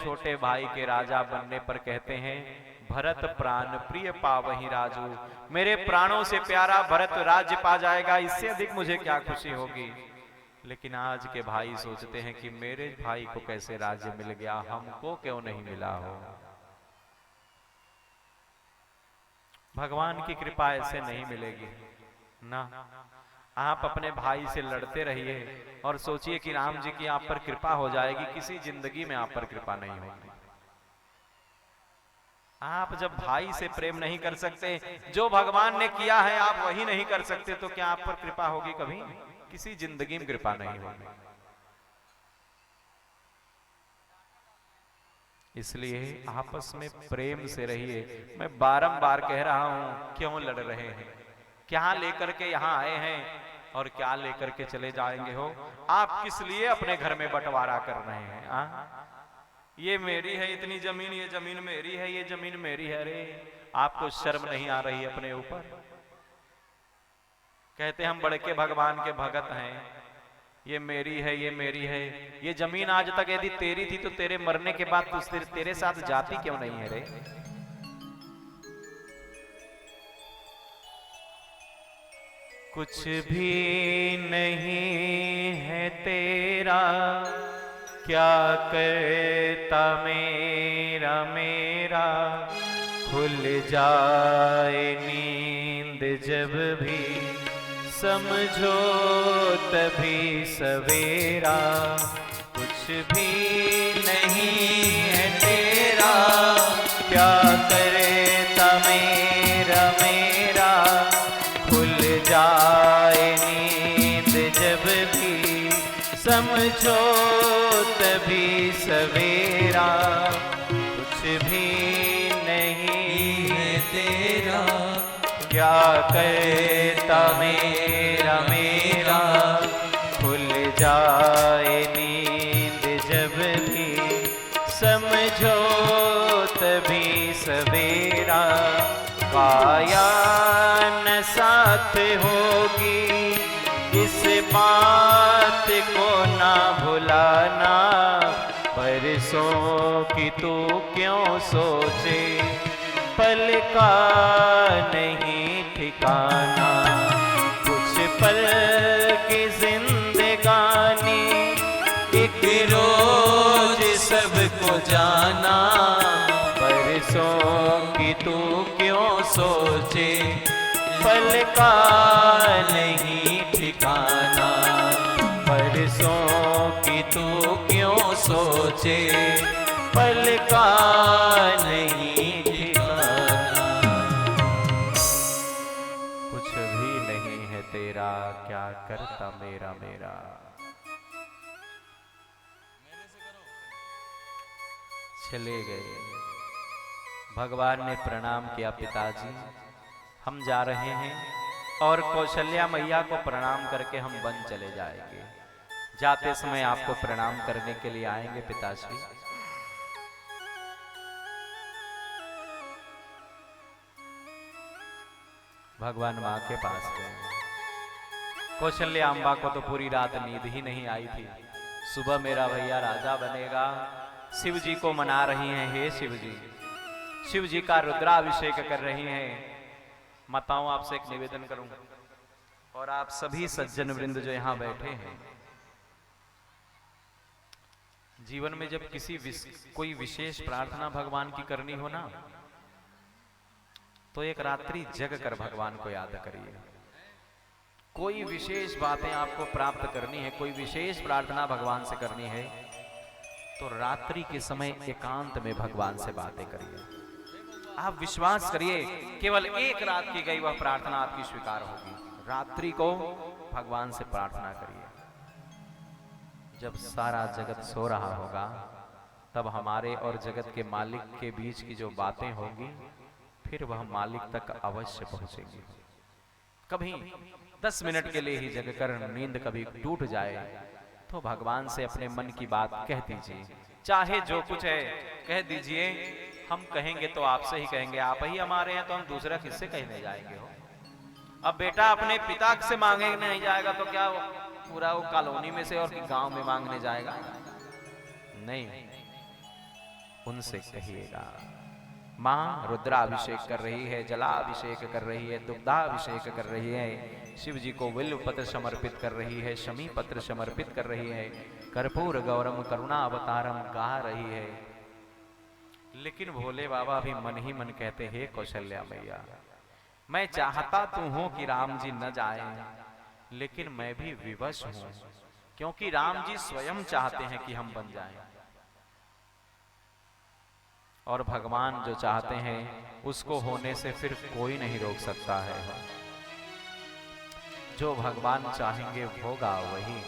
छोटे भाई के राजा बनने पर कहते हैं भरत प्राण प्रिय पावहि राजू, मेरे प्राणों से प्यारा भरत राज्य पा जाएगा, इससे अधिक मुझे क्या खुशी होगी। लेकिन आज के भाई सोचते हैं कि मेरे भाई को कैसे राज्य मिल गया, हमको क्यों नहीं मिला हो। भगवान की कृपा ऐसे नहीं मिलेगी ना। आप अपने भाई से लड़ते रहिए और सोचिए कि राम जी की आप पर कृपा हो जाएगी, किसी जिंदगी में आप पर कृपा नहीं होगी। आप जब भाई से प्रेम नहीं कर सकते, जो भगवान ने किया है आप वही नहीं कर सकते, तो क्या आप पर कृपा होगी? कभी किसी जिंदगी में कृपा नहीं होगी। इसलिए आपस में प्रेम से रहिए। मैं बारंबार कह रहा हूं, क्यों लड़ रहे हैं? क्या लेकर के यहां आए हैं और क्या लेकर के चले जाएंगे हो? आप किस लिए अपने घर में बंटवारा कर रहे हैं? ये मेरी है इतनी जमीन, ये जमीन मेरी है, ये जमीन मेरी है। अरे आपको शर्म नहीं आ रही अपने ऊपर? कहते हम बड़के भगवान के भगत हैं, ये मेरी है, ये मेरी है। ये जमीन आज तक यदि तेरी थी तो तेरे मरने के बाद तो तेरे साथ जाती क्यों नहीं है रे? कुछ भी नहीं है तेरा, क्या करता मेरा मेरा। खुल जाए नींद जब भी, समझो तभी सवेरा। कुछ भी नहीं है तेरा, क्या करता मेरा मेरा। खुल जाए नींद जब भी, समझो तभी सवेरा। कुछ भी नहीं है तेरा, क्या करता मेरा मेरा। खुल जाए नींद जब भी, समझो तभी सवेरा। काया न साथ होगी, इस बात को ना भुलाना। बरसों की तू क्यों सोचे, पल का नहीं ठिकाना। कुछ पल की जिंदगानी, एक रोज सबको जाना। बरसों की तू क्यों सोचे, पल का नहीं ठिकाना। बरसों की तू क्यों सोचे, पल का नहीं ठिकाना। कुछ भी नहीं है तेरा, क्या करता मेरा मेरा। चले गए। भगवान ने प्रणाम किया, पिताजी हम जा रहे हैं, और कौशल्या मैया को प्रणाम करके हम वन चले जाएंगे। जाते समय आपको प्रणाम करने के लिए आएंगे पिताश्री। भगवान मां के पास गए। कौशल्या अम्बा को तो पूरी रात नींद ही नहीं आई थी। सुबह मेरा भैया राजा बनेगा, शिव जी को मना रही हैं। हे शिव जी, शिव जी का रुद्राभिषेक कर रही हैं। माताओं आपसे एक निवेदन करूं, और आप सभी सज्जन वृंद जो यहां बैठे हैं, जीवन में जब कोई विशेष प्रार्थना भगवान की करनी हो ना, तो एक रात्रि जग कर भगवान को याद करिए। कोई विशेष बातें आपको प्राप्त करनी है, कोई विशेष प्रार्थना भगवान से करनी है, तो रात्रि के समय एकांत में भगवान से बातें करिए। आप विश्वास करिए, केवल एक रात की गई वह प्रार्थना आपकी स्वीकार होगी। रात्रि को भगवान से प्रार्थना करिए। जब सारा जगत सो रहा होगा, तब हमारे और जगत के मालिक के बीच की जो बातें होंगी, फिर वह मालिक तक अवश्य पहुंचेगी। कभी 10 मिनट के लिए ही जगकर नींद कभी टूट जाए, तो भगवान से अपने मन की बात कह दीजिए। चाहे जो कुछ है कह दीजिए। हम कहेंगे तो आपसे ही कहेंगे, आप ही हमारे हैं, तो हम दूसरा किससे कहने जाएंगे हो। अब बेटा अपने पिता से मांगने नहीं जाएगा तो क्या पूरा वो कॉलोनी में से और गांव में मांगने जाएगा? नहीं। उनसे कहिएगा। माँ रुद्राभिषेक कर रही है, जलाभिषेक कर रही है, दुग्धाभिषेक कर रही है, शिव जी को बिल्व पत्र समर्पित कर रही है, शमी पत्र समर्पित कर रही है, कर्पूर गौरम करुणा अवतारम गा रही है। लेकिन भोले बाबा भी मन ही मन कहते, हे कौशल्या मैया, मैं चाहता तो हूं कि राम जी न जाएं, लेकिन मैं भी विवश हूं, क्योंकि राम जी स्वयं चाहते हैं कि हम बन जाएं। और भगवान जो चाहते हैं उसको होने से फिर कोई नहीं रोक सकता है। जो भगवान चाहेंगे होगा वही।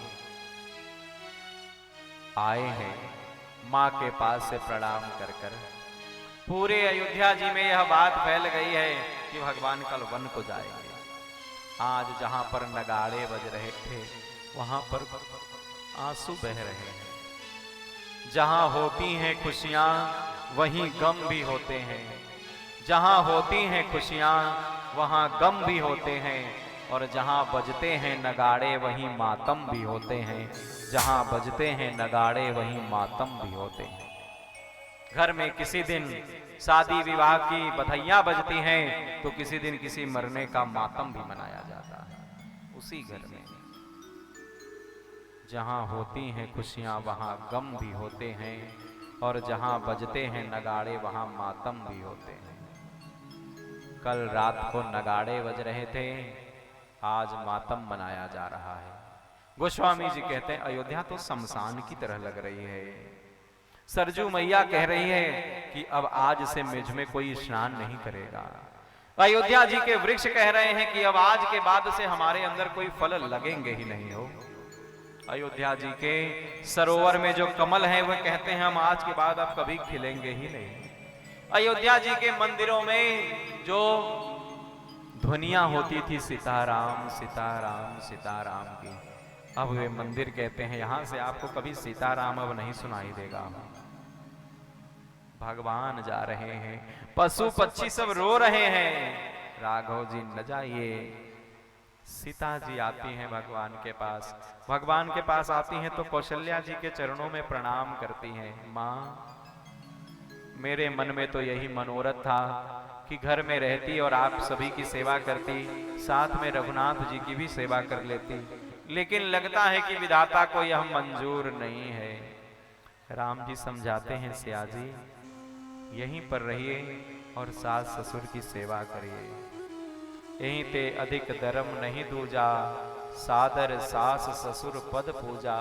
आए हैं माँ के पास से प्रणाम कर कर। पूरे अयोध्या जी में यह बात फैल गई है कि भगवान कल वन को जाएंगे। आज जहां पर नगाड़े बज रहे थे वहां पर आंसू बह रहे हैं। जहां होती हैं खुशियां वहीं गम भी होते हैं, जहां होती हैं खुशियां वहां गम भी होते हैं, और जहां बजते हैं नगाड़े वहीं मातम भी होते हैं, जहां बजते हैं नगाड़े वहीं मातम भी होते हैं। घर में किसी दिन शादी विवाह की बधाइयां बजती हैं तो किसी दिन किसी मरने का मातम भी मनाया जाता है उसी घर में। जहां होती हैं खुशियां वहां गम भी होते हैं, और जहां बजते हैं नगाड़े वहां मातम भी होते हैं। कल रात को नगाड़े बज रहे थे, आज मातम मनाया जा रहा है। गोस्वामी जी कहते हैं अयोध्या तो शमशान की तरह लग रही है। सरजू मैया कह रही है कि अब आज से मुझ में कोई स्नान नहीं करेगा। अयोध्या जी के वृक्ष कह रहे हैं कि अब आज के बाद से हमारे अंदर कोई फल लगेंगे ही नहीं हो। अयोध्या जी के सरोवर में जो कमल है वह कहते हैं हम आज के बाद अब कभी खिलेंगे ही नहीं। अयोध्या जी के मंदिरों में जो ध्वनियां होती थी सीताराम सीताराम सीताराम की, अब वे मंदिर कहते हैं यहां से आपको कभी सीताराम अब नहीं सुनाई देगा। भगवान जा रहे हैं, पशु पक्षी सब रो रहे हैं, राघव जी न जाइए। सीता जी आती हैं भगवान के पास, भगवान के पास आती हैं तो कौशल्या जी के चरणों में प्रणाम करती हैं। माँ, मेरे मन में तो यही मनोरथ था कि घर में रहती और आप सभी की सेवा करती, साथ में रघुनाथ जी की भी सेवा कर लेती, लेकिन लगता है कि विधाता को यह मंजूर नहीं है। राम जी समझाते हैं, सिया जी यहीं पर रहिए और सास ससुर की सेवा करिए। यहीं ते अधिक धर्म नहीं दूजा, सादर सास ससुर पद पूजा।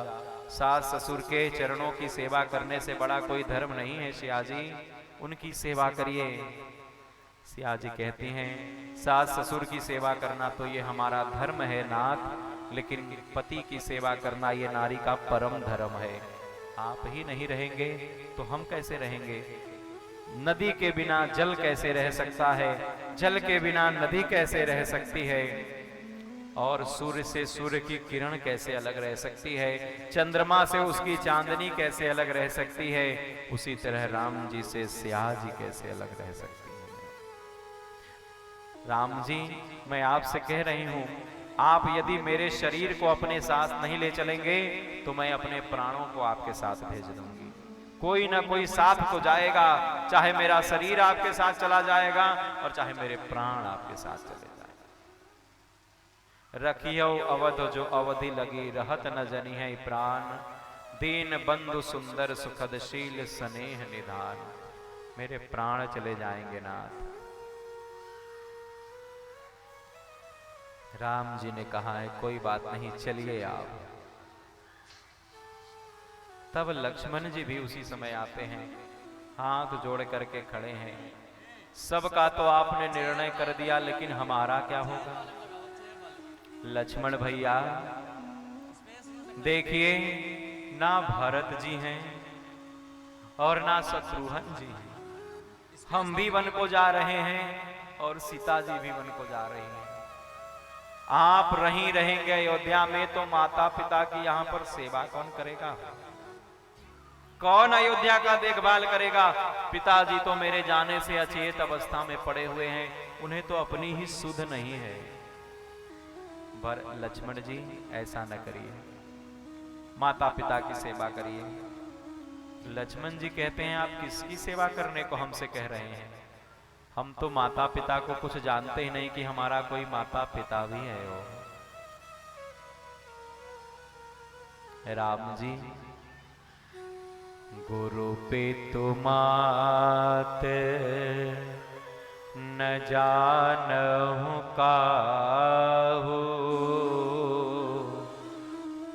सास ससुर के चरणों की सेवा करने से बड़ा कोई धर्म नहीं है सिया जी, उनकी सेवा करिए। सिया जी कहती हैं सास ससुर की सेवा करना तो ये हमारा धर्म है नाथ, लेकिन पति की सेवा करना ये नारी का परम धर्म है। आप ही नहीं रहेंगे तो हम कैसे रहेंगे? नदी के बिना जल कैसे रह सकता है, जल के बिना नदी कैसे रह सकती है, और सूर्य से सूर्य की किरण कैसे अलग रह सकती है, चंद्रमा से उसकी चांदनी कैसे अलग रह सकती है, उसी तरह राम जी से सिया जी कैसे अलग रह सकती है। राम जी, मैं आपसे कह रही हूं, आप यदि मेरे शरीर को अपने साथ नहीं ले चलेंगे तो मैं अपने प्राणों को आपके साथ भेज दूंगी। कोई ना कोई साथ तो जाएगा, चाहे मेरा शरीर आपके साथ चला जाएगा और चाहे मेरे प्राण आपके साथ चले जाए। रखियो अवध जो अवधि लगी, रहत न जनी है प्राण, दीन बंधु सुंदर सुखद शील स्नेह निधान। मेरे प्राण चले जाएंगे नाथ। राम जी ने कहा है कोई बात नहीं, चलिए आप। तब लक्ष्मण जी भी उसी समय आते हैं, हाथ जोड़ करके खड़े हैं। सबका तो आपने निर्णय कर दिया, लेकिन हमारा क्या होगा? लक्ष्मण भैया देखिए, ना भरत जी हैं और ना शत्रुघ्न जी हैं। हम भी वन को जा रहे हैं और सीता जी भी वन को जा रही हैं। आप रही रहेंगे अयोध्या में तो माता पिता की यहाँ पर सेवा कौन करेगा? कौन अयोध्या का देखभाल करेगा? पिताजी तो मेरे जाने से अचेत अवस्था में पड़े हुए हैं, उन्हें तो अपनी ही सुध नहीं है। पर लक्ष्मण जी ऐसा न करिए, माता पिता की सेवा करिए। लक्ष्मण जी कहते हैं आप किसकी सेवा करने को हमसे कह रहे हैं? हम तो माता पिता को कुछ जानते ही नहीं कि हमारा कोई माता पिता भी है वो। राम जी, गुरु पितु मात न जानहु काहू,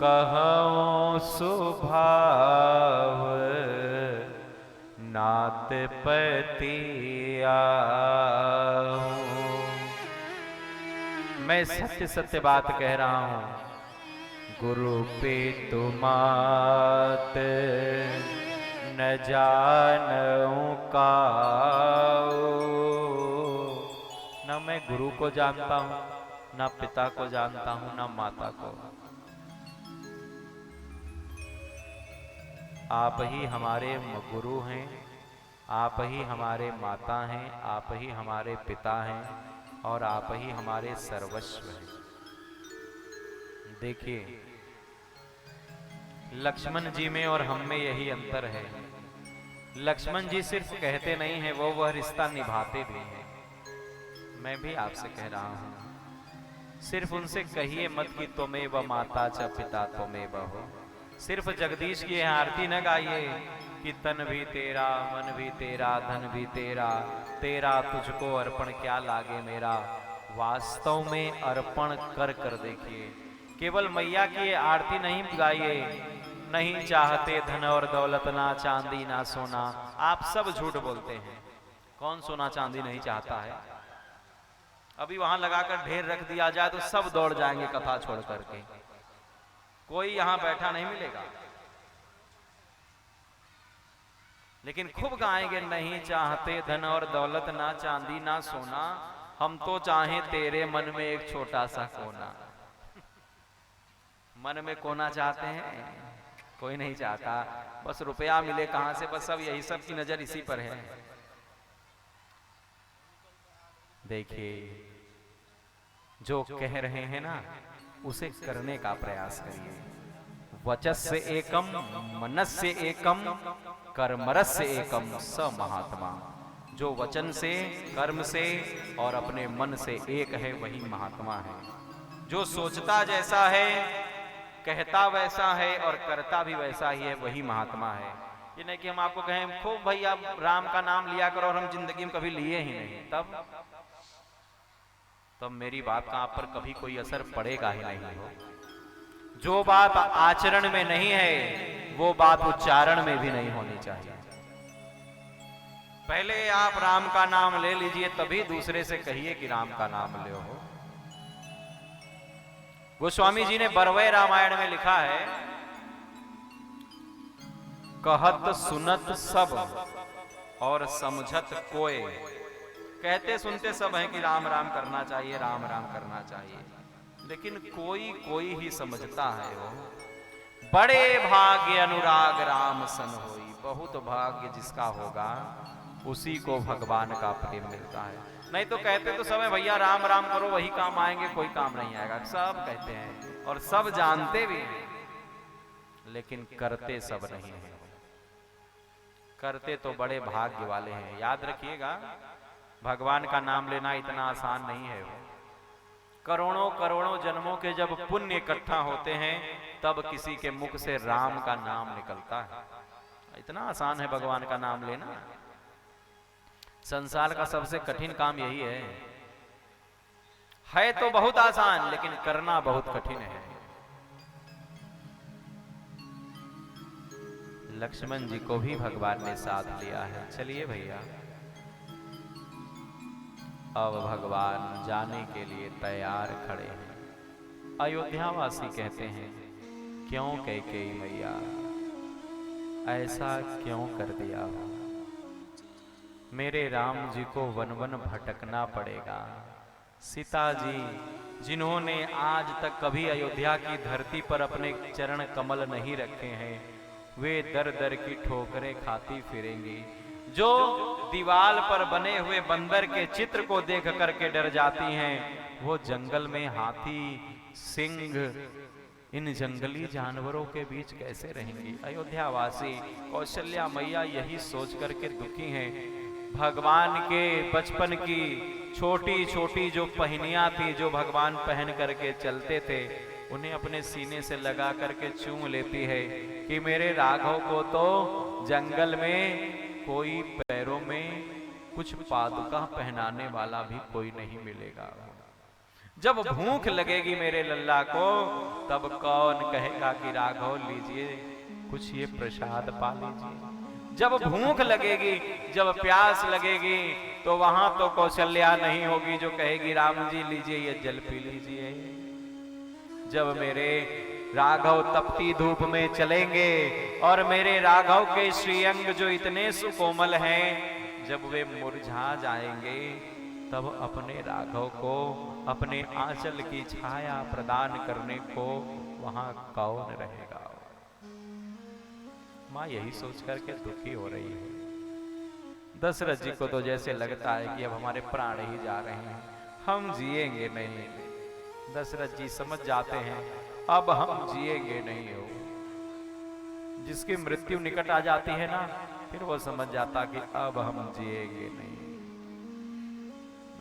कहूँ सुभाव नात पति आहू। मैं सत्य सत्य बात कह रहा हूं। गुरु पितु मात न जानऊं काऊ। न मैं गुरु को जानता हूं, न पिता को जानता हूं, न माता को। आप ही हमारे गुरु हैं, आप ही हमारे माता हैं, आप ही हमारे पिता हैं और आप ही हमारे सर्वस्व हैं। देखिए, लक्ष्मण जी में और हम में यही अंतर है। लक्ष्मण जी सिर्फ कहते नहीं हैं, वो वह रिश्ता निभाते भी हैं। मैं भी आपसे कह रहा हूं, सिर्फ उनसे कहिए मत कि त्वमेव माता च पिता त्वमेव हो। सिर्फ जगदीश की आरती न गाइए कि तन भी तेरा, मन भी तेरा, धन भी तेरा, तेरा तुझको अर्पण क्या लागे मेरा। वास्तव में अर्पण कर कर देखिए। केवल मैया की आरती नहीं गाइए। नहीं चाहते धन और दौलत, ना चांदी ना सोना। आप सब झूठ बोलते हैं। कौन सोना चांदी नहीं चाहता है? अभी वहां लगाकर ढेर रख दिया जाए तो सब दौड़ जाएंगे कथा छोड़ करके। कोई यहां बैठा नहीं मिलेगा। लेकिन खूब गाएंगे, नहीं चाहते धन और दौलत, ना चांदी ना सोना, हम तो चाहें तेरे मन में एक छोटा सा कोना। मन में कोना चाहते हैं? कोई नहीं चाहता। बस रुपया मिले कहां से, बस सब यही सब की नजर इसी पर है। देखिए, जो कह रहे हैं ना, उसे करने का प्रयास करिए। वचस्य एकम, मनस्य एकम, कर्मरस्य एकम स महात्मा। जो वचन से, कर्म से और अपने मन से एक है, वही महात्मा है। जो सोचता जैसा है, कहता वैसा है और करता भी वैसा ही है, वही महात्मा है। ये नहीं कि हम आपको कहें खूब भाई आप राम का नाम लिया करो और हम जिंदगी में कभी लिए ही नहीं, तब मेरी बात का आप पर कभी कोई असर पड़ेगा ही नहीं हो। जो बात आचरण में नहीं है, वो बात उच्चारण में भी नहीं होनी चाहिए। पहले आप राम का नाम ले लीजिए, तभी दूसरे से कहिए कि राम का नाम ले हो। गोस्वामी जी ने बरवै रामायण में लिखा है, कहत सुनत सब और समझत कोय। कहते सुनते सब हैं कि राम राम करना चाहिए, राम राम करना चाहिए, लेकिन कोई कोई ही समझता है। वो बड़े भाग्य अनुराग राम सन होई। बहुत भाग्य जिसका होगा, उसी को भगवान का प्रेम मिलता है। नहीं तो कहते तो सब है भैया राम राम करो, वही काम आएंगे, कोई काम नहीं आएगा। सब कहते हैं और सब जानते भी हैं, लेकिन करते सब नहीं है। करते तो बड़े भाग्य वाले हैं। याद रखिएगा, भगवान का नाम लेना इतना आसान नहीं है। करोड़ों करोड़ों जन्मों के जब पुण्य इकट्ठा होते हैं, तब किसी के मुख से राम का नाम निकलता है। इतना आसान है भगवान का नाम लेना। संसार का सबसे कठिन काम यही है तो बहुत आसान, लेकिन करना बहुत कठिन है। लक्ष्मण जी को भी भगवान ने साथ लिया है। चलिए भैया, अब भगवान जाने के लिए तैयार खड़े हैं। अयोध्यावासी कहते हैं, क्यों कैकेयी मैया ऐसा क्यों कर दिया हो? मेरे राम जी को वन वन भटकना पड़ेगा। सीता जी, जिन्होंने आज तक कभी अयोध्या की धरती पर अपने चरण कमल नहीं रखे हैं, वे दर दर की ठोकरें खाती फिरेंगी। जो दीवार पर बने हुए बंदर के चित्र को देख करके डर जाती हैं, वो जंगल में हाथी, सिंह, इन जंगली जानवरों के बीच कैसे रहेंगी। अयोध्यावासी कौशल्या मैया यही सोच करके दुखी हैं। भगवान के बचपन की छोटी छोटी जो पहनियां थी, जो भगवान पहन करके चलते थे, उन्हें अपने सीने से लगा करके चूम लेती है कि मेरे राघव को तो जंगल में कोई पैरों में कुछ पादुका पहनाने वाला भी कोई नहीं मिलेगा। जब भूख लगेगी मेरे लल्ला को, तब कौन कहेगा कि राघव लीजिए कुछ ये प्रसाद पा लीजिए। जब भूख लगेगी, जब प्यास लगेगी, तो वहां तो कौशल्या नहीं होगी जो कहेगी राम जी लीजिए ये जल पी लीजिए। जब मेरे राघव तपती धूप में चलेंगे और मेरे राघव के श्रीअंग जो इतने सुकोमल हैं, जब वे मुरझा जाएंगे, तब अपने राघव को अपने आंचल की छाया प्रदान करने को वहां कौन रहेगा। मां यही सोच करके दुखी हो रही है। दशरथ जी को तो जैसे लगता है कि अब हमारे प्राण ही जा रहे हैं, हम जिएंगे नहीं। दशरथ जी समझ जाते हैं अब हम जिएंगे नहीं हो। जिसकी मृत्यु निकट आ जाती है ना, फिर वो समझ जाता कि अब हम जिएंगे नहीं।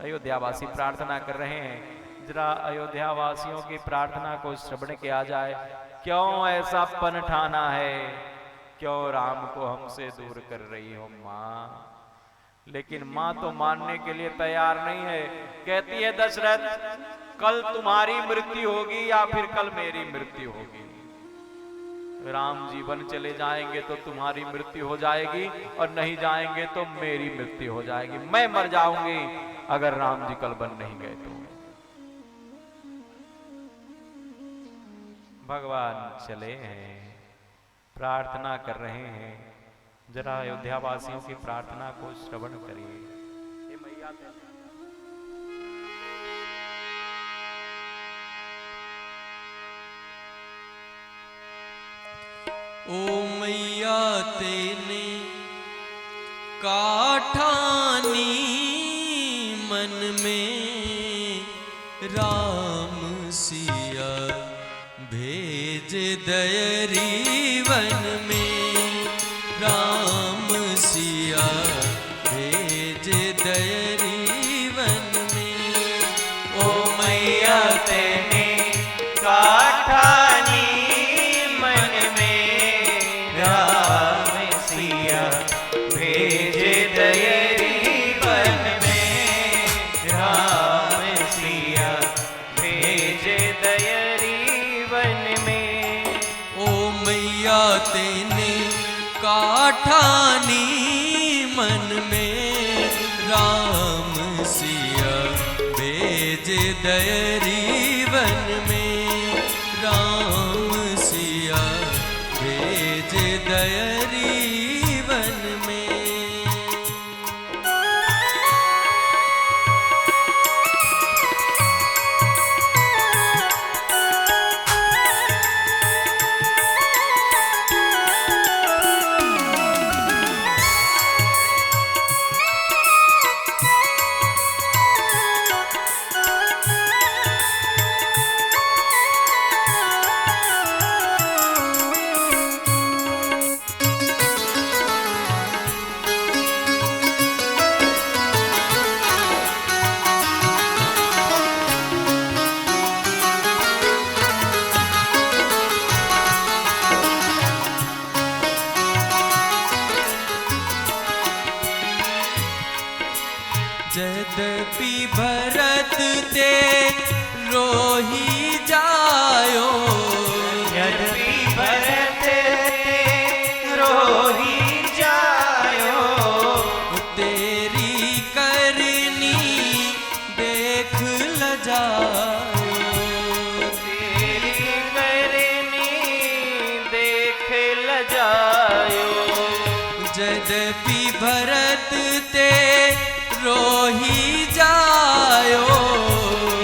अयोध्यावासी प्रार्थना कर रहे हैं, जरा अयोध्यावासियों की प्रार्थना को श्रवण किया जाए। क्यों ऐसा पन ठाना है, क्यों राम को हमसे दूर कर रही हो माँ। लेकिन माँ तो मानने के लिए तैयार नहीं है। कहती है दशरथ, कल तुम्हारी मृत्यु होगी या फिर कल मेरी मृत्यु होगी। राम जीवन चले जाएंगे तो तुम्हारी मृत्यु हो जाएगी, और नहीं जाएंगे तो मेरी मृत्यु हो जाएगी। मैं मर जाऊंगी अगर राम जी कल बन नहीं गए तो। भगवान चले हैं, प्रार्थना कर रहे हैं। जरा अयोध्यावासियों की प्रार्थना को श्रवण करिए। ओ मैया तेने काठानी मन में, राम सिया भेज दयरी वन में। राम सिया भेज दयरी वन में। ओ मैया तेने काठानी मन में, राम सिया भेज दयरी वन में। राम सिया भेज दयरी वन में। ओ मैया तेने काठानी मन में, राम सिया भेज दयरी वन में। राम सिया भेज दयरी वन में। यद्यपि भरत ते रोही जायो। यद्यपि भरत ते रोही जायो। तेरी करनी देख लजायो। तेरी करनी देख लजायो। यद्यपि भरत ते रोही जायो।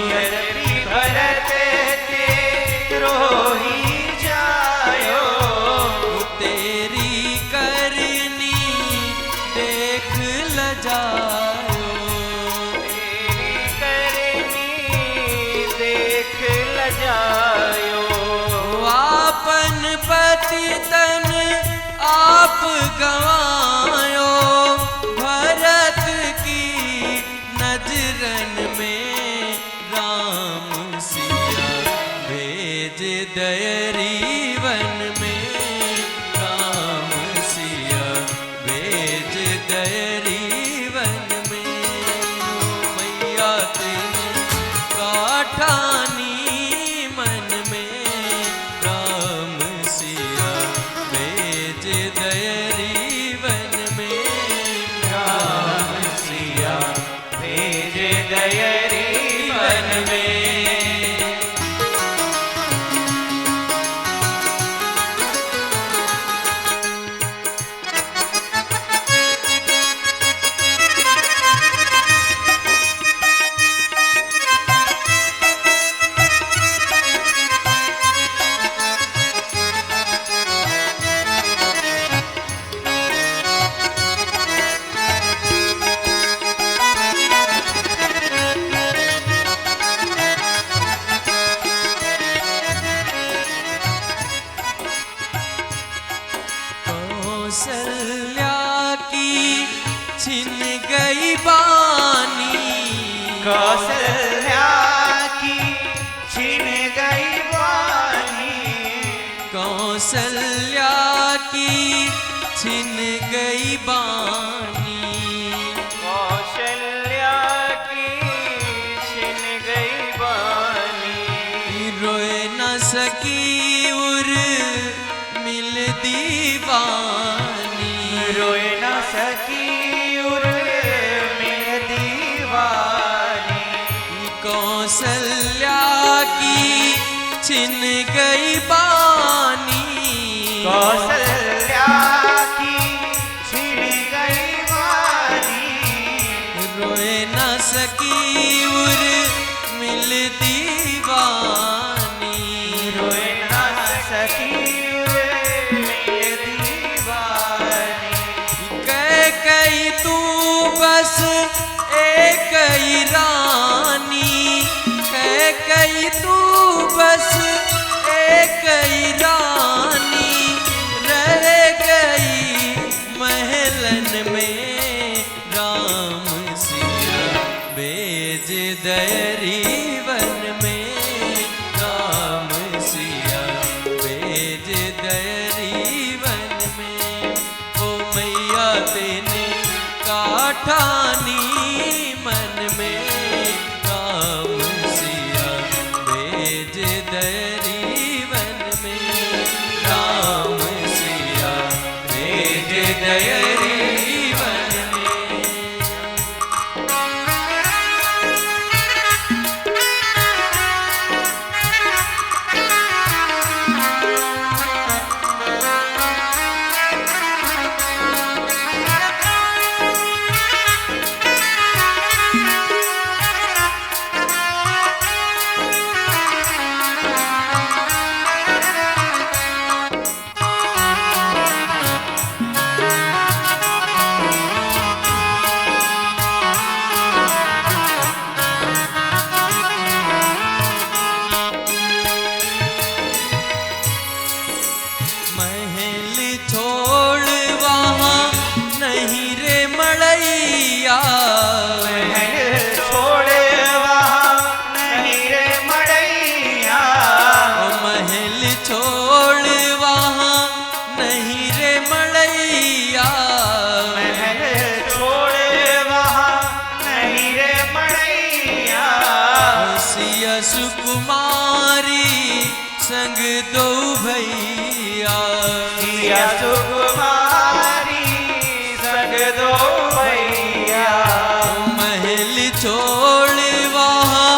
यद्यपि भरत ते रोही जायो। तेरी करनी देख लजायो। तेरी करनी देख लजायो। आप गवायो भरत की नजरन में राम सिया भेज दयरी वन में राम सिया भेज दयरी वन में मैया तेने काठानी मन में राम सिया भेज दयरी वन में राम सिया भेज दयरी वन में। कौसल्या की छिन गई बानी कौसल्या की छिन गई वाणी कौसल्या की छिन गई बानी कौशल्या की छिन गई वाणी रोए न सकी उर मिल दीवानी रोए न सकी उर में दीवानी कौसल्या की छिन गई बानी कौसल्या की छिन गई वाणी रोए न सकी उर मिल दीवानी रोए न सकी उर में दीवानी कई तू बस एक ही रानी कई तू बस एक ही रानी रह गई महलन में राम सिया भेज दयरी वन में राम सिया भेज दयरी वन में ओ मैया तेने काठानी मन में राम सिया भेज दयरी वन में राम सिया भेज दयरी वन में। महल छोड़ वहाँ नहीं रे मड़ैया महल छोड़े वहाँ नहीं रे मड़ैया ओ महल छोड़ वहाँ नहीं रे मड़ैया महल छोड़े वहाँ नहीं रे मड़ैया सिया सुकुमारी संग दो भैया सिया सुकुमारी संग दो भैया महल छोड़ वहाँ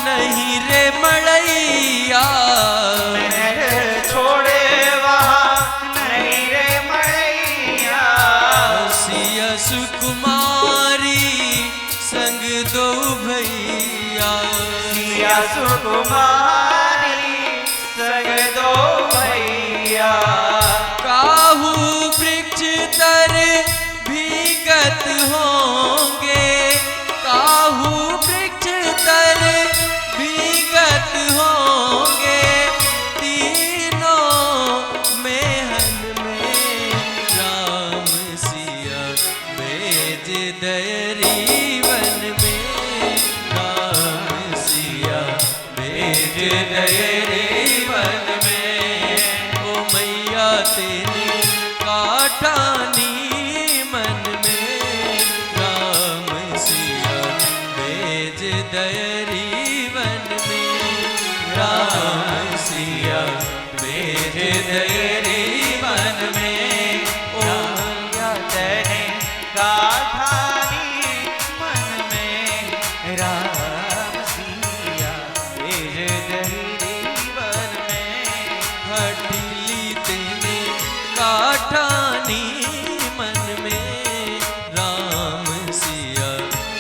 नहीं रे मड़ैया महल छोड़े वहाँ नहीं रे मड़ैया सिया सुकुमारी संग दो भैया सिया सुकुमारी संग दो भैया काहू वृक्ष तर भीगत होंगे काहू वृक्ष तर भीगत होंगे तीनों मेहन में भेज दयरी वन में, राम सिया भेज दयरी वन में। ओ मैया तेने काठानी मन में, राम सिया भेज दयरी वन में, राम सिया भेज दयरी वन में। ओ मैया तेने काठानी मन में, राम सिया भेज दयरी वन में। हठीली तेने काठानी मन में, राम सिया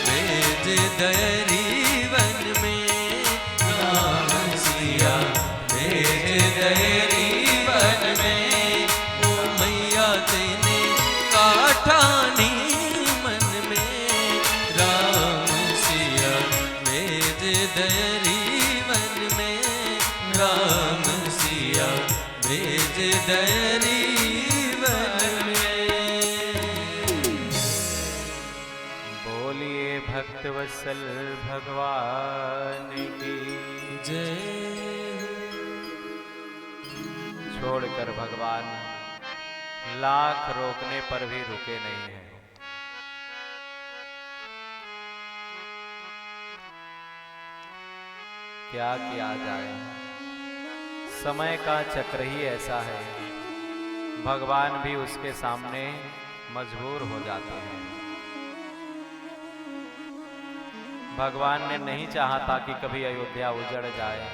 भेज दयरी वन में, राम सिया भेज दयरी वन में। ओ मैया तेने काठानी मन में, राम सिया भेज दयरी वन में, राम सिया भेज दयरी वन में। बोलिए भक्तवत्सल भगवान की। जय छोड़कर भगवान लाख रोकने पर भी रुके नहीं हैं। क्या किया जाए, समय का चक्र ही ऐसा है। भगवान भी उसके सामने मजबूर हो जाते हैं। भगवान ने नहीं चाहा था कि कभी अयोध्या उजड़ जाए,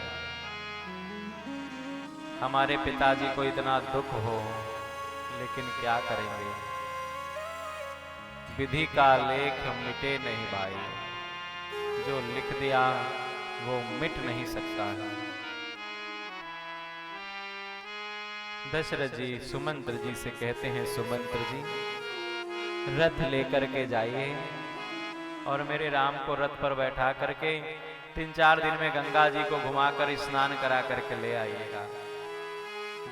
हमारे पिताजी को इतना दुख हो, लेकिन क्या करेंगे, विधि का लेख मिटे नहीं भाई, जो लिख दिया वो मिट नहीं सकता है। दशरथ जी सुमंत्र जी से कहते हैं, सुमंत्र जी रथ लेकर के जाइए और मेरे राम को रथ पर बैठा करके 3-4 दिन में गंगा जी को घुमाकर स्नान करा करके ले आइएगा।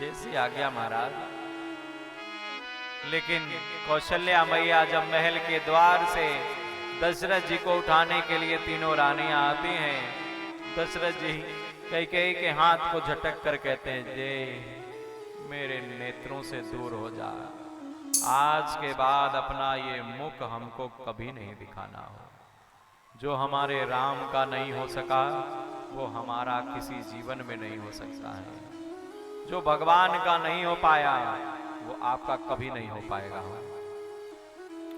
जैसी आज्ञा महाराज। लेकिन कौशल्या मैया जब महल के द्वार से दशरथ जी को उठाने के लिए तीनों रानियां आती हैं, दशरथ जी कैकेयी के हाथ को झटक कर कहते हैं, जे मेरे नेत्रों से दूर हो जा, आज के बाद अपना ये मुख हमको कभी नहीं दिखाना हो। जो हमारे राम का नहीं हो सका वो हमारा किसी जीवन में नहीं हो सकता है। जो भगवान का नहीं हो पाया वो आपका कभी नहीं हो पाएगा।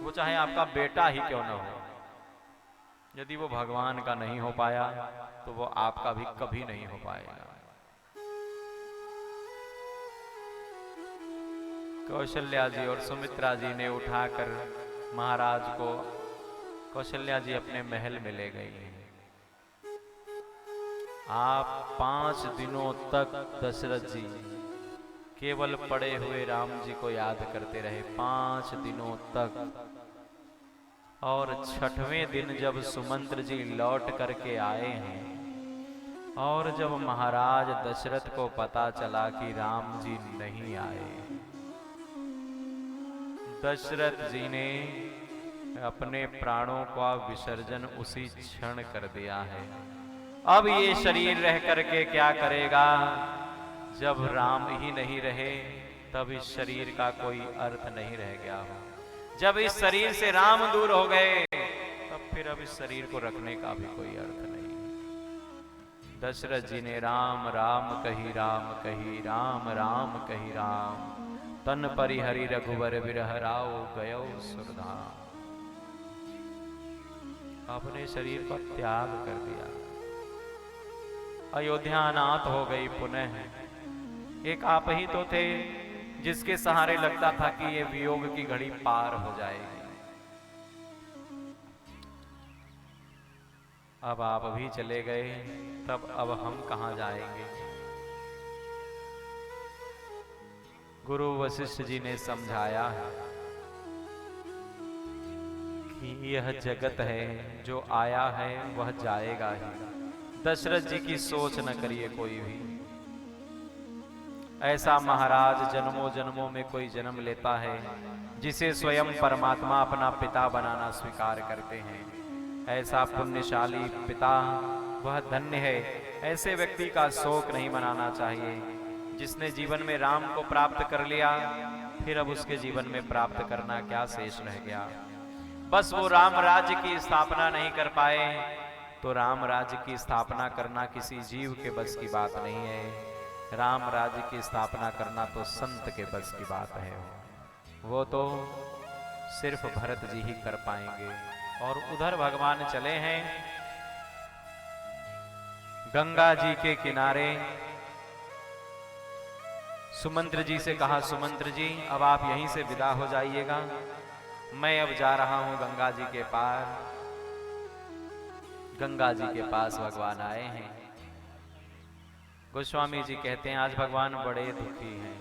वो चाहे आपका बेटा ही क्यों ना हो, यदि वो भगवान का नहीं हो पाया तो वो आपका भी कभी नहीं हो पाएगा। कौशल्या जी और सुमित्रा जी ने उठाकर महाराज को कौशल्या जी अपने महल में ले गई। आप 5 दिनों तक दशरथ जी केवल पड़े हुए राम जी को याद करते रहे, 5 दिनों तक। और 6वें दिन जब सुमंत्र जी लौट करके आए हैं और जब महाराज दशरथ को पता चला कि राम जी नहीं आए, दशरथ जी ने अपने प्राणों का विसर्जन उसी क्षण कर दिया है। अब ये शरीर रह करके क्या करेगा? जब राम ही नहीं रहे तब इस शरीर का कोई अर्थ नहीं रह गया हो। जब इस शरीर से राम दूर हो गए तब फिर अब इस शरीर को रखने का भी कोई अर्थ नहीं। दशरथ जी ने राम राम कही, राम कही, राम राम कही, राम तन परिहरि रघुवर विरह राव गयो सुरधाम। अपने शरीर का त्याग कर दिया। अयोध्या अनाथ हो गई पुनः। एक आप ही तो थे जिसके सहारे लगता था कि ये वियोग की घड़ी पार हो जाएगी। अब आप भी चले गए, तब अब हम कहां जाएंगे? गुरु वशिष्ठ जी ने समझाया है कि यह जगत है, जो आया है वह जाएगा ही। दशरथ जी की सोच न करिए कोई भी। ऐसा महाराज जन्मों जन्मों में कोई जन्म लेता है जिसे स्वयं परमात्मा अपना पिता बनाना स्वीकार करते हैं। ऐसा पुण्यशाली पिता वह धन्य है। ऐसे व्यक्ति का शोक नहीं मनाना चाहिए जिसने जीवन में राम को प्राप्त कर लिया, फिर अब उसके जीवन में प्राप्त करना क्या शेष रह गया। बस वो राम राज्य की स्थापना नहीं कर पाए, तो राम राज्य की स्थापना करना किसी जीव के बस की बात नहीं है। राम राज्य की स्थापना करना तो संत के बस की बात है। वो तो सिर्फ भरत जी ही कर पाएंगे। और उधर भगवान चले हैं गंगा जी के किनारे। सुमंत्र जी से कहा, सुमंत्र जी अब आप यहीं से विदा हो जाइएगा, मैं अब जा रहा हूं गंगा जी के पार। गंगा जी के पास भगवान आए हैं। गोस्वामी जी कहते हैं आज भगवान बड़े दुखी हैं,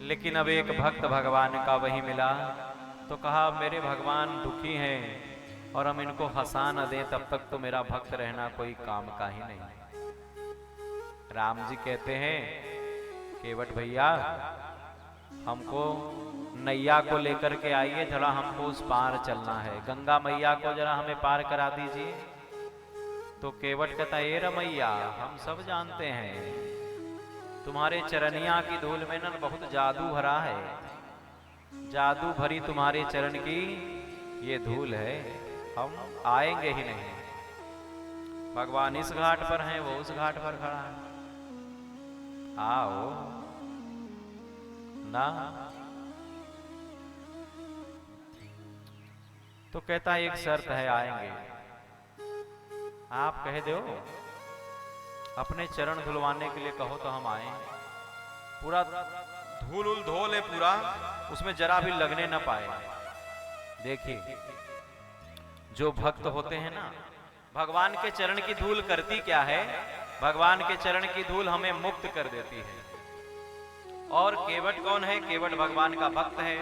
लेकिन अब एक भक्त भगवान का वही मिला तो कहा मेरे भगवान दुखी हैं और हम इनको हंसा न दें तब तक तो मेरा भक्त रहना कोई काम का ही नहीं। राम जी कहते हैं केवट भैया हमको नैया को लेकर के आइए, जरा हमको उस पार चलना है, गंगा मैया को जरा हमें पार करा दीजिए। तो केवट कहता है रमैया हम सब जानते हैं तुम्हारे चरनिया की धूल में न बहुत जादू भरा है, जादू भरी तुम्हारे चरण की ये धूल है, हम आएंगे ही नहीं। भगवान इस घाट पर हैं, वो उस घाट पर खड़ा है, आओ ना। तो कहता है एक शर्त है, आएंगे, आप कह दो अपने चरण धुलवाने के लिए कहो तो हम आए। पूरा धूल उल धोल है पूरा, उसमें जरा भी लगने न पाए। देखिए जो भक्त होते हैं ना, भगवान के चरण की धूल करती क्या है, भगवान के चरण की धूल हमें मुक्त कर देती है। और केवट कौन है, केवट भगवान का भक्त है,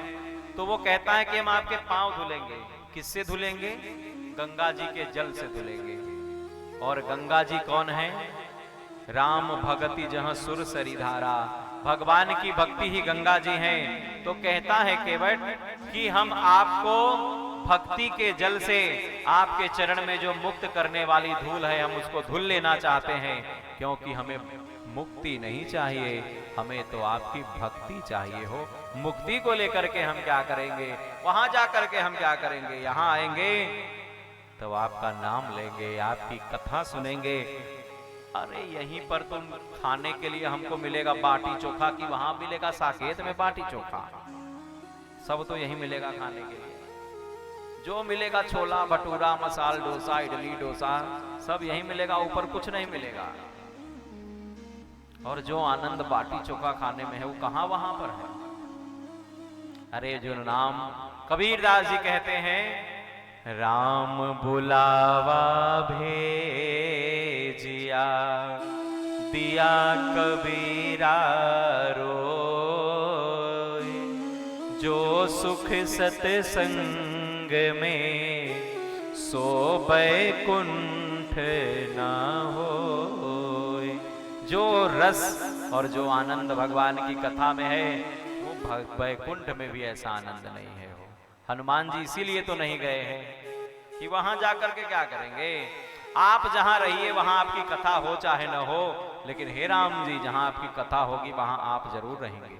तो वो कहता है कि हम आपके पांव धुलेंगे। किससे धुलेंगे, गंगा जी के जल से धुलेंगे। और गंगा जी कौन है, राम भगति जहां सुर सरी धारा, भगवान की भक्ति ही गंगा जी हैं। तो कहता है केवट कि हम आपको भक्ति के जल से आपके चरण में जो मुक्त करने वाली धूल है हम उसको धुल लेना चाहते हैं, क्योंकि हमें मुक्ति नहीं चाहिए, हमें तो आपकी भक्ति चाहिए हो। मुक्ति को लेकर के हम क्या करेंगे, वहां जा करके हम क्या करेंगे, यहां आएंगे तो आपका नाम लेंगे, आपकी कथा सुनेंगे। अरे यहीं पर तुम खाने के लिए हमको मिलेगा बाटी चोखा, कि वहां मिलेगा साकेत में बाटी चोखा, सब तो यही मिलेगा खाने के लिए। जो मिलेगा छोला भटूरा मसाल डोसा इडली डोसा सब यही मिलेगा, ऊपर कुछ नहीं मिलेगा। और जो आनंद बाटी चोखा खाने में है वो कहां वहां पर है। अरे जो नाम, कबीरदास जी कहते हैं राम बुलावा भेजिया दिया कबीरा रोय, जो सुख सतसंग में सो बैकुंठ ना होय। जो रस और जो आनंद भगवान की कथा में है वो बैकुंठ में भी ऐसा आनंद नहीं है। हनुमान जी इसीलिए तो नहीं गए हैं कि वहां जाकर के क्या करेंगे, आप जहां रहिए वहां आपकी कथा हो चाहे न हो, लेकिन हे राम जी जहां आपकी कथा होगी वहां आप जरूर रहेंगे।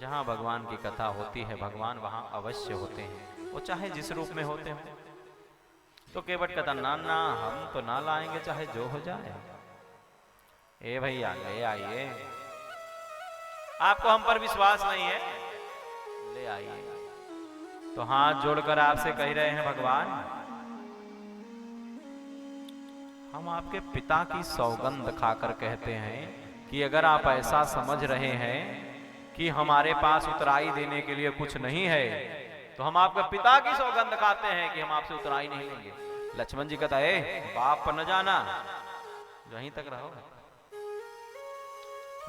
जहां भगवान की कथा होती है भगवान वहां अवश्य होते हैं, वो चाहे जिस रूप में होते हो। तो केवट कहता ना ना हम तो ना लाएंगे चाहे जो हो जाए। ए भैया ले आइए, आपको हम पर विश्वास नहीं है, ले आइए। तो हाथ जोड़कर आपसे कह रहे हैं भगवान हम आपके पिता की सौगंध खाकर कहते हैं कि अगर आप ऐसा समझ रहे हैं कि हमारे पास उतराई देने के लिए कुछ नहीं है, तो हम आपके पिता की सौगंध खाते हैं कि हम आपसे उतराई नहीं लेंगे। लक्ष्मण जी कहता है बाप पर न जाना, यहीं तक रहो।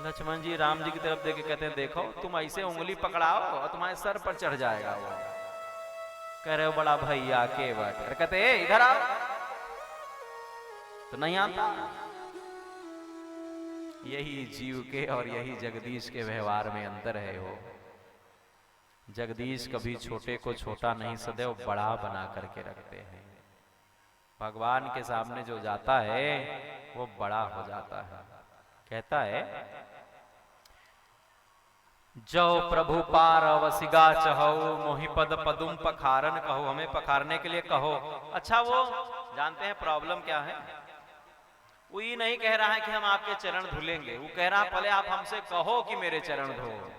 लक्ष्मण जी राम जी की तरफ देख के कहते हैं देखो तुम ऐसे उंगली पकड़ाओ और तुम्हारे सर पर चढ़ जाएगा वो। कह रहे हो बड़ा भैया केवट, अरे कहते इधर आओ, तो नहीं आता। यही जीव के और यही जगदीश के व्यवहार में अंतर है। हो जगदीश कभी छोटे को छोटा नहीं, सदैव बड़ा बना करके रखते हैं। भगवान के सामने जो जाता है वो बड़ा हो जाता है। कहता है जो प्रभु पार अवसिगा चहो, मोहि पद पदुम पखारन कहो, हमें पखारने के लिए कहो। अच्छा, वो जानते हैं प्रॉब्लम क्या है? वो ये नहीं कह रहा है कि हम आपके चरण धुलेंगे, वो कह रहा है पहले आप हमसे कहो कि मेरे चरण धो।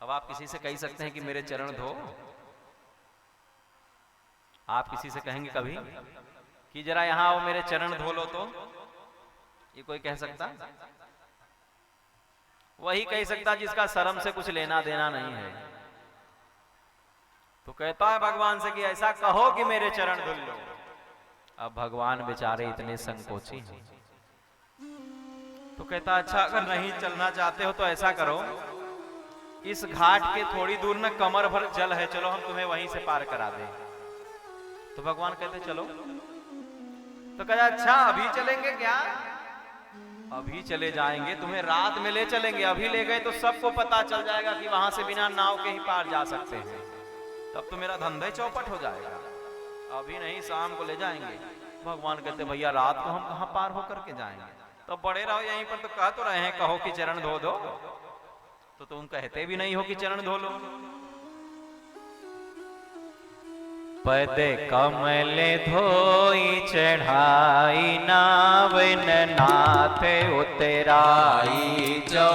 अब आप किसी से कह सकते हैं कि मेरे चरण धो? आप किसी से कहेंगे कभी कि जरा यहां आओ मेरे चरण धो लो? तो ये कोई कह सकता? वही कह सकता जिसका शर्म से कुछ लेना देना नहीं है। तो कहता है भगवान से कि ऐसा कहो कि मेरे चरण धुल लो। अब भगवान बेचारे इतने संकोची हैं, तो कहता अच्छा अगर नहीं चलना चाहते हो तो ऐसा करो, इस घाट के थोड़ी दूर में कमर भर जल है, चलो हम तुम्हें वहीं से पार करा दें। तो भगवान कहते चलो। तो कहता अच्छा अभी चलेंगे क्या? अभी चले जाएंगे, तुम्हें रात में ले चलेंगे। अभी ले गए तो सबको पता चल जाएगा कि वहां से बिना नाव के ही पार जा सकते हैं, तब तो मेरा धंधा चौपट हो जाएगा। अभी नहीं, शाम को ले जाएंगे। भगवान कहते भैया रात को हम कहां पार होकर के जाएंगे? तो बड़े रहो यहीं पर। तो कह तो रहे हैं कहो कि चरण धो दो, तो तुम कहते भी नहीं हो कि चरण धो लो। पद कमल धोई चढ़ाई, नावन नाथ उतराई, जो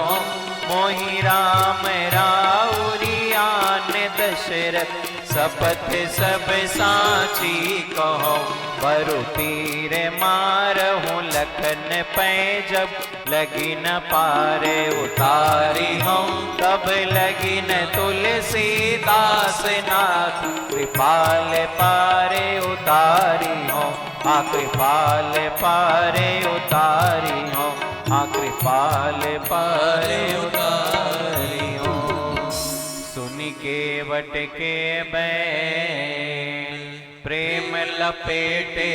मोहि राम राउरियान दशरथ, सपथ सब साची कहो, बरु तीर मारहूँ लखन पै, जब लगी न पारे उतारी हूँ, तब लगी न तुलसीदास नाथ, कृपाल पारे उतारी हूँ, हाँ कृपाल पारे उतारी हूँ, हाँ कृपाल पारे उतारी हूँ। सुनि के वट के बैन, प्रेम लपेटे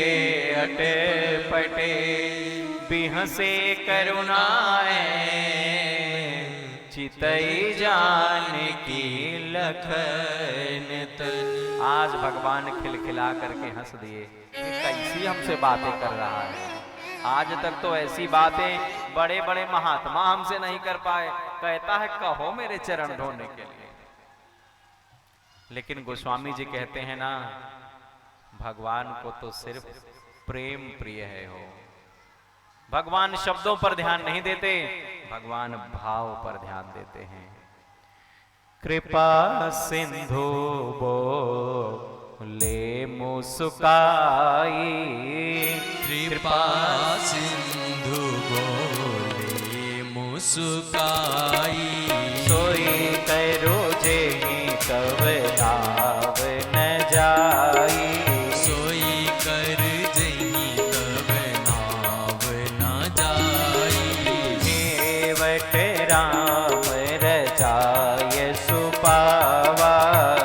अटपटे, बिहसे करुणाए, चितई जान की लखन तन। आज भगवान खिलखिला करके हंस दिए कि कैसी हमसे बातें कर रहा है। आज तक तो ऐसी बातें बड़े बड़े महात्मा हमसे नहीं कर पाए। कहता है कहो मेरे चरण धोने के लिए। लेकिन गोस्वामी जी कहते हैं ना, भगवान को तो सिर्फ प्रेम प्रिय है हो। भगवान शब्दों पर ध्यान नहीं देते, भगवान भाव पर ध्यान देते हैं। कृपा सिंधु बोले मुस्काई, कृपा सिंधु बोले मुस्काई, सोई करो जेहि तब नाव न जाई, सोई कर जही तब नाव न जाई, केवट राम रजाय सुपावा,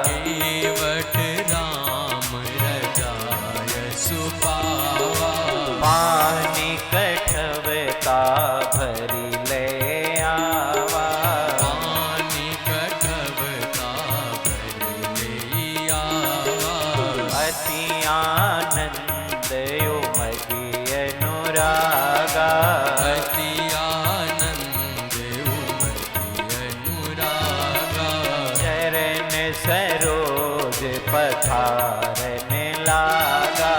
केवट राम रजाय सुपावा, पानी कठवता भरी ले आवा, पानी कठवता भर ले आवा, अति आनंद उमगी अनुरागा, अति आनंद उमगी अनुरागा, चरण सरोज पधारन लागा,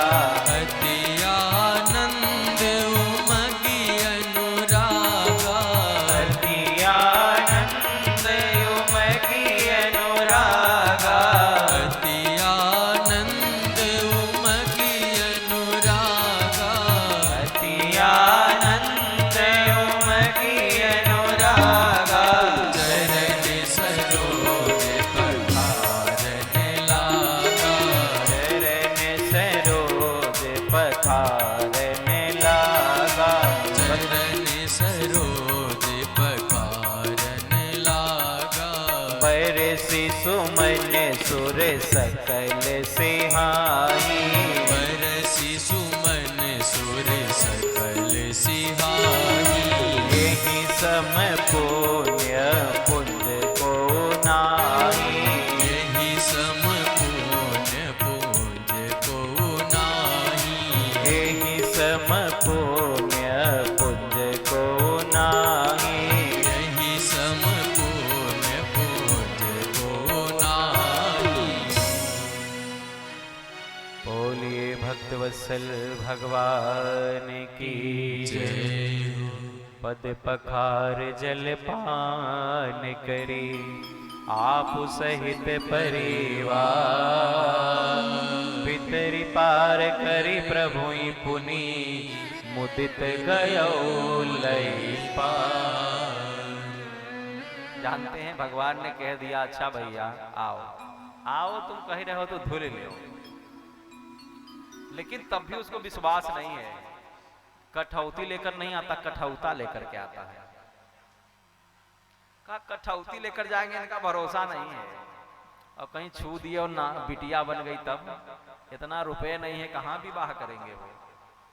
अति आनंद उमगी अनुरागा, अति आनंद उमगी अनुरागा, अति आनंद उमगी अनुरागा, अति आनंद उमगी अनुरागा, चरण सरोज पधारन लागा, चरण सरोज पधारन लागा, चरण सरोज पधारन लागा, बरसी सुमन सुर सकल सिहाई, बरसी सुमन सुर सकल सिहाई, यही सम पुण्य पुण्य को नाही, वत्सल भगवान की जय हो। पद पखार जल पान करी आप सहित परिवार पितरि पार करी प्रभुई पुनि मुदित गयो लय पार। जानते हैं भगवान ने कह दिया अच्छा भैया आओ आओ, तुम कह रहे हो तो धुल लो, लेकिन तब भी उसको विश्वास नहीं है। कठौती लेकर नहीं आता, कठौता लेकर के आता है। कहा कठौती लेकर जाएंगे, इनका भरोसा नहीं है। और कहीं छू दिए और ना बिटिया बन गई तब इतना रुपए नहीं है, कहाँ विवाह करेंगे वो।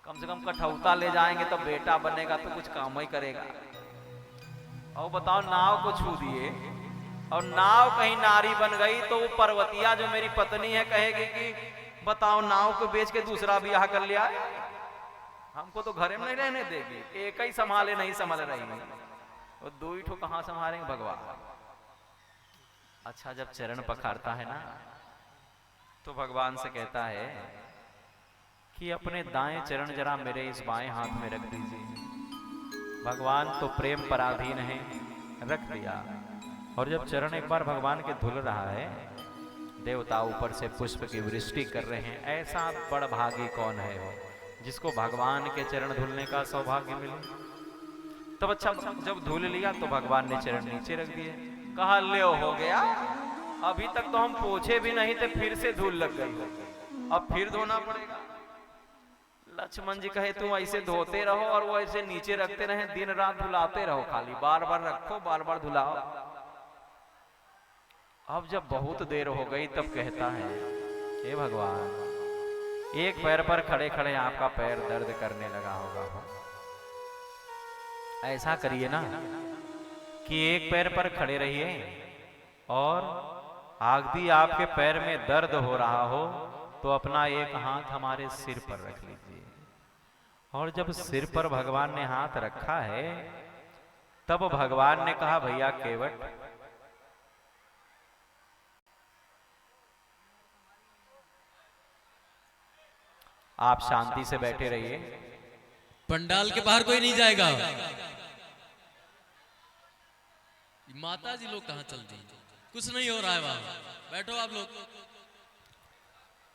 कम से कम कठौता ले जाएंगे तो बेटा बनेगा तो कुछ काम ही करेगा। और बताओ नाव को छू दिए और नाव कहीं नारी बन गई तो वो पर्वतिया जो मेरी पत्नी है कहेगी कि बताओ नाव को बेच के दूसरा ब्याह कर लिया, हमको तो घर में नहीं रहने देगी, एक ही संभाले नहीं संभाल रही, वो दो ही ठो कहां संभालेंगे भगवान। अच्छा जब चरण पखारता है ना तो भगवान से कहता है कि अपने दाएं चरण जरा मेरे इस बाएं हाथ में रख दीजिए। भगवान तो प्रेम पराधीन है, रख दिया। और जब चरण एक बार भगवान के धुल रहा है, देवता ऊपर से पुष्प की वृष्टि कर रहे हैं। ऐसा बड़ भागी कौन है वो जिसको भगवान के चरण धुलने का सौभाग्य मिले। तब अच्छा जब धुल लिया तो भगवान ने चरण नीचे रख दिए, कहा ले हो गया, अभी तक तो हम पोछे भी नहीं थे, फिर से धूल लग गई, अब फिर धोना पड़ेगा। लक्ष्मण जी कहे तुम ऐसे धोते रहो और वो ऐसे नीचे रखते रहे, दिन रात धुलाते रहो, खाली बार बार रखो बार बार धुलाओ। अब जब बहुत देर हो गई तब कहता है हे भगवान, एक पैर पर खड़े खड़े आपका पैर दर्द करने लगा होगा, ऐसा करिए ना कि एक पैर पर खड़े रहिए और आगदी आपके पैर में दर्द हो रहा हो तो अपना एक हाथ हमारे सिर पर रख लीजिए। और जब सिर पर भगवान ने हाथ रखा है तब भगवान ने कहा भैया केवट आप शांति से बैठे रहिए, पंडाल के बाहर कोई नहीं जाएगा। माता जी लोग कहाँ चल दी, कुछ नहीं हो रहा है वहां, बैठो आप लोग।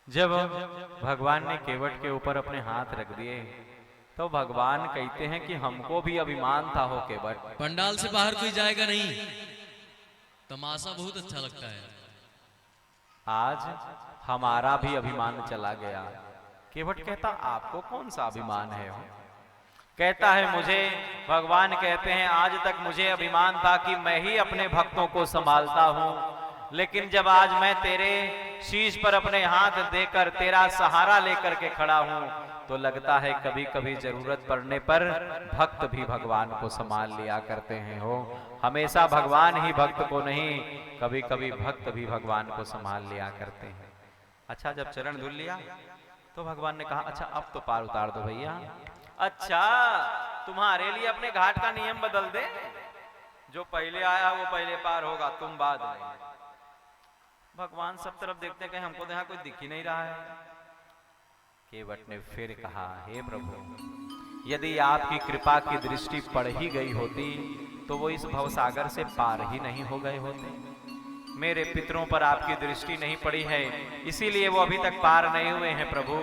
जब भगवान ने केवट के ऊपर अपने हाथ रख दिए तो भगवान कहते हैं कि हमको भी अभिमान था हो केवट, पंडाल से बाहर कोई जाएगा नहीं, तमाशा बहुत अच्छा लगता है। आज हमारा भी अभिमान चला गया। केवट कहता आपको कौन सा अभिमान है हो? कहता है मुझे भगवान कहते हैं आज तक मुझे अभिमान था कि मैं ही अपने भक्तों को संभालता हूँ, लेकिन जब आज मैं तेरे शीश पर अपने हाथ देकर तेरा सहारा लेकर के खड़ा हूँ तो लगता है कभी कभी जरूरत पड़ने पर भक्त भी भगवान को संभाल लिया करते हैं हो। हमेशा भगवान ही भक्त को नहीं, कभी कभी भक्त भी भगवान को संभाल लिया करते हैं। अच्छा जब चरण धुल लिया तो भगवान ने कहा अच्छा अब तो पार उतार दो भैया। अच्छा तुम्हारे लिए अपने घाट का नियम बदल दे, जो पहले आया वो पहले पार होगा, तुम बाद में। भगवान सब तरफ देखते कहीं हमको तो यहाँ कोई दिख ही नहीं रहा है। केवट ने फिर कहा हे प्रभु, यदि आपकी कृपा की दृष्टि पड़ ही गई होती तो वो इस भवसागर से पार ही नहीं हो गए होते। मेरे पितरों पर आपकी दृष्टि नहीं पड़ी है, इसीलिए वो अभी तक पार नहीं हुए हैं प्रभु।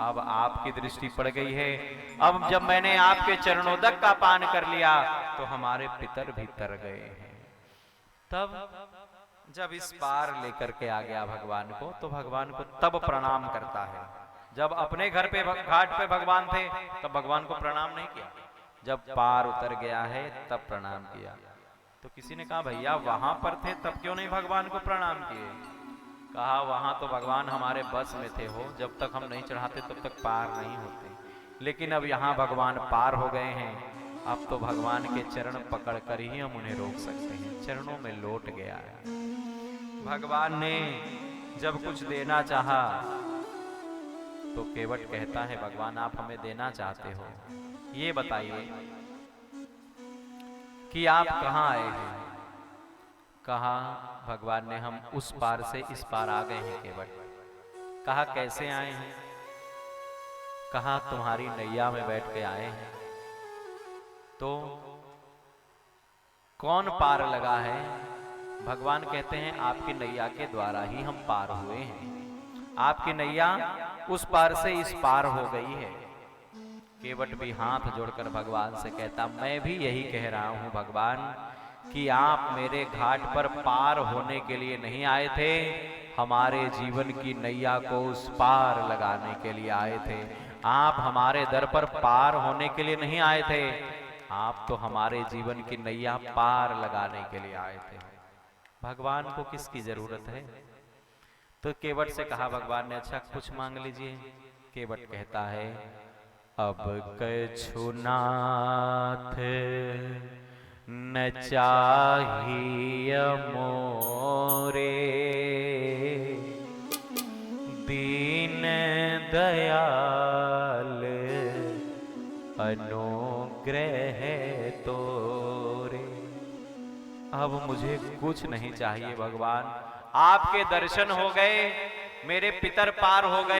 अब आपकी दृष्टि पड़ गई है, अब जब मैंने आपके चरणोदक का पान कर लिया तो हमारे पितर भी तर गए हैं। तब जब इस पार लेकर के आ गया भगवान को तो भगवान को तब प्रणाम करता है। जब अपने घर पे घाट पे भगवान थे तब भगवान को प्रणाम नहीं किया, जब पार उतर गया है तब प्रणाम किया। तो किसी ने कहा भैया वहां पर थे तब क्यों नहीं भगवान को प्रणाम किए? कहा वहां तो भगवान हमारे बस में थे हो, जब तक हम नहीं चढ़ाते तब तक पार नहीं होते, लेकिन अब यहाँ भगवान पार हो गए हैं, अब तो भगवान के चरण पकड़ कर ही हम उन्हें रोक सकते हैं। चरणों में लौट गया है। भगवान ने जब कुछ देना चाहा तो केवट कहता है भगवान आप हमें देना चाहते हो, ये बताइए कि आप कहाँ आए हैं? कहा भगवान ने हम उस पार से इस पार आ गए हैं केवट। कहा कैसे आए हैं? कहा तुम्हारी नैया में बैठ के आए हैं, तो कौन पार लगा है? भगवान कहते हैं आपकी नैया के द्वारा ही हम पार हुए हैं। आपकी नैया उस पार से इस पार हो गई है। केवट भी हाथ जोड़कर भगवान से कहता, मैं भी यही कह रहा हूं भगवान कि आप मेरे घाट पर पार होने के लिए नहीं आए थे, हमारे जीवन की नैया को उस पार लगाने के लिए आए थे। आप हमारे दर पर पार होने के लिए नहीं आए थे, आप तो हमारे जीवन की नैया पार लगाने के लिए आए थे। भगवान को किसकी जरूरत है? तो केवट से कहा भगवान ने, अच्छा कुछ मांग लीजिए। केवट कहता है, अब कछु नाथ न चाहिए मोरे, दीन दयाल अनुग्रह तोरे। अब मुझे कुछ नहीं चाहिए भगवान, आपके दर्शन हो गए, मेरे पितर पार हो गए।